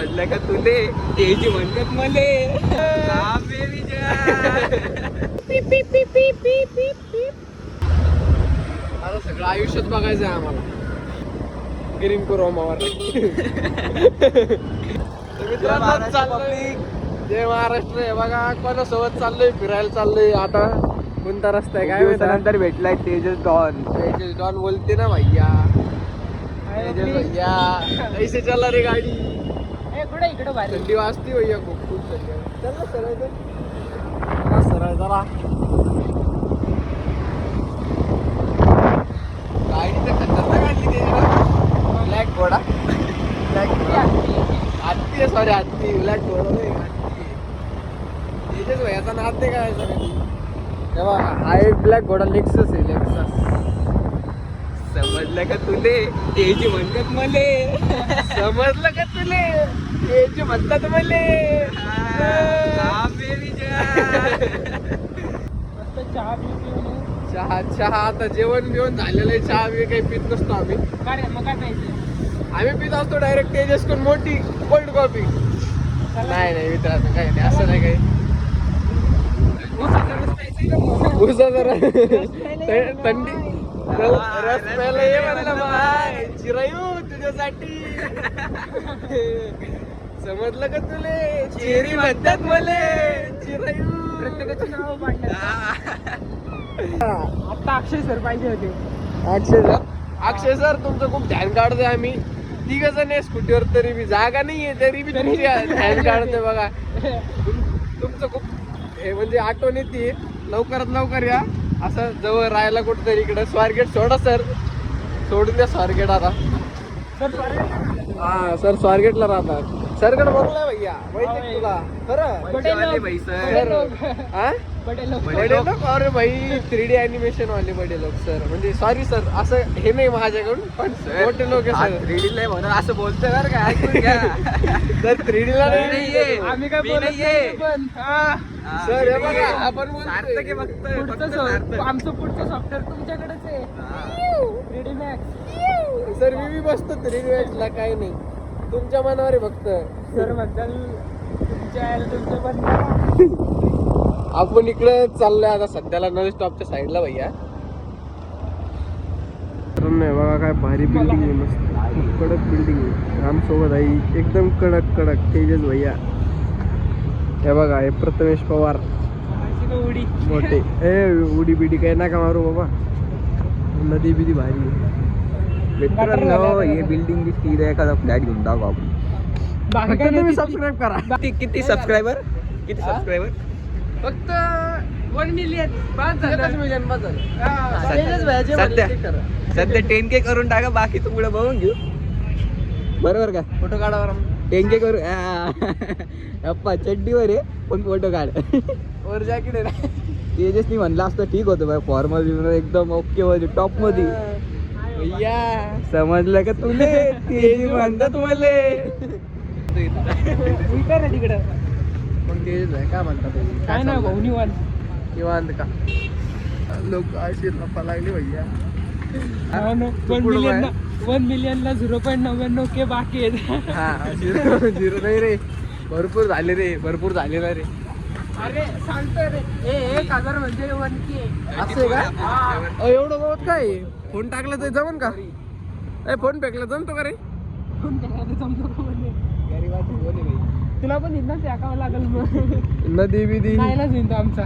समजलं का तुले तेजी म्हणतात मले आता सगळं आयुष्यात बघायचं आहे आम्हाला गिरीम कुरोमावर. जय महाराष्ट्र आहे बघा. कोणासोबत चाललोय फिरायला चाललोय आता. कोणता रस्ता आहे काय माहिती. नंतर भेटलाय तेजस डॉन. तेजस डॉन बोलते ना भैया. तेजस भैया ऐसे चला रे गाडी. इकडे बाहेर थंडी वाजती भैया खूप खूप थंडी. चल ना सरळ सरळ जरा. गाडी तर खतरनाक आणली त्याच्याला. ब्लॅक घोडा. ब्लॅक घोडा हत्ती आहे. सॉरी हत्ती. ब्लॅक घोडा नाही हत्ती. तेजस भैयाचा नाद नाही करायचा कधी. तेव्हा हाय ब्लॅक घोडा लेक्सस आहे. लेक्सस. समजलं का तुले तेजी म्हणतात मले समजलं का तुले तेजी म्हणतात मले. मस्त चहा पिऊ. चहा आता जेवण बिवण झालेलं आहे. चहा बी काही पित नसतो आम्ही. काय मग काय प्यायचं. आम्ही पित असतो डायरेक्ट तेजस करून मोठी कोल्ड कॉफी. नाही मित्रांनो काही नाही असं नाही काही. उसाचा रस थंडी रस प्यायला ये म्हणलं बाय चिरायू तुझ्यासाठी. समजलं का तुले चेरी म्हणतात मले चिरायू. प्रत्येकाचे नाव पाडलं. आता अक्षय सर पाहिजे होते. अक्षय सर तुमचं खूप ध्यान काढतोय आम्ही. तिघ जण आहे स्कूटीवर तरी बी जागा नाहीये तरी बी तुमची ध्यान काढतोय बघा. तुमचं खूप हे म्हणजे आठवण येते. लवकरात लवकर या. असं जवळ राहायला कुठेतरी इकडे स्वारगेट सोडा सर. सोडून द्या स्वारगेट आता. हा सर स्वारगेटला राहतात. सरकडे बघलाय भैया माहिती तुला खरं. भाई सर हा बडे लोक अरे भाई 3D ॲनिमेशन वाले बडे लोक सर. म्हणजे सॉरी सर असं हे नाही माझ्याकडून पण मोठे लोक आहे सर. 3D ला म्हणून असं बोलतोय बरं का. ऐकून घ्या. सर 3D ला नाहीये. आम्ही काय मी बोलत नाहीये. नाही पण सर हे बघा आपण सार्थक आहे फक्त. आमचं पुढचं सॉफ्टवेअर तुमच्याकडेच आहे. 3D Max. सर मी बसतो 3D ला काही नाही. तुमच्या मनावर आहे फक्त. सर बद्दल तुमचं पण आपण इकडे चाललोय आता सध्याला नवी स्टॉपच्या साईडला भैया. नाही बघा काय भारी बिल्डिंग आहे. मस्त कडक बिल्डिंग आहे. आमसोबत आहे एकदम कडक तेजस भैया. हे बघा हे प्रथमेश पवार उडी मोठे. ए उडी बिडी काय नका मारू बाबा. नदी बिदी भारी आहे. मित्रांनो हे बिल्डिंग दिसती एखादा फ्लॅट घेऊन टाकू आपण. फक्त तुम्ही सबस्क्राईब करा. किती सबस्क्रायबर फक्त 1 मिलियन मिलियन बदल. सध्या 10K करून टाका. बाकी पुढे बघून घेऊ. बरोबर का. फोटो काढावर 10K करू. अप्पा चड्डीवर आहे पण फोटो काढ. वर जॅकेट आहे ना. तेजसनी म्हणलं असतं ठीक होतं बाय. फॉर्मल एकदम ओके मध्ये टॉप मध्ये. भैया समजलं का तुले तेजी म्हणतात मले. तिकडं मग तेजस आहे काय म्हणतात काय ना भाऊ निवांत. निवांत का. लोक अशी लपा लागली भैया. 1 मिलियनला 0.99K बाकी आहेत. हा झिरो नाही रे. भरपूर झाले रे. भरपूर झाले ना रे. अरे सांगतोय रे 1000 म्हणजे 1K. असं आहे का. एवढं गवत काय फोन टाकला तर जमन का. फोन फेकला जमतो का रे. तुला पण इथं टाकावं लागेल मग. नदी बिदी नाहीलाच हिंदू आमचा.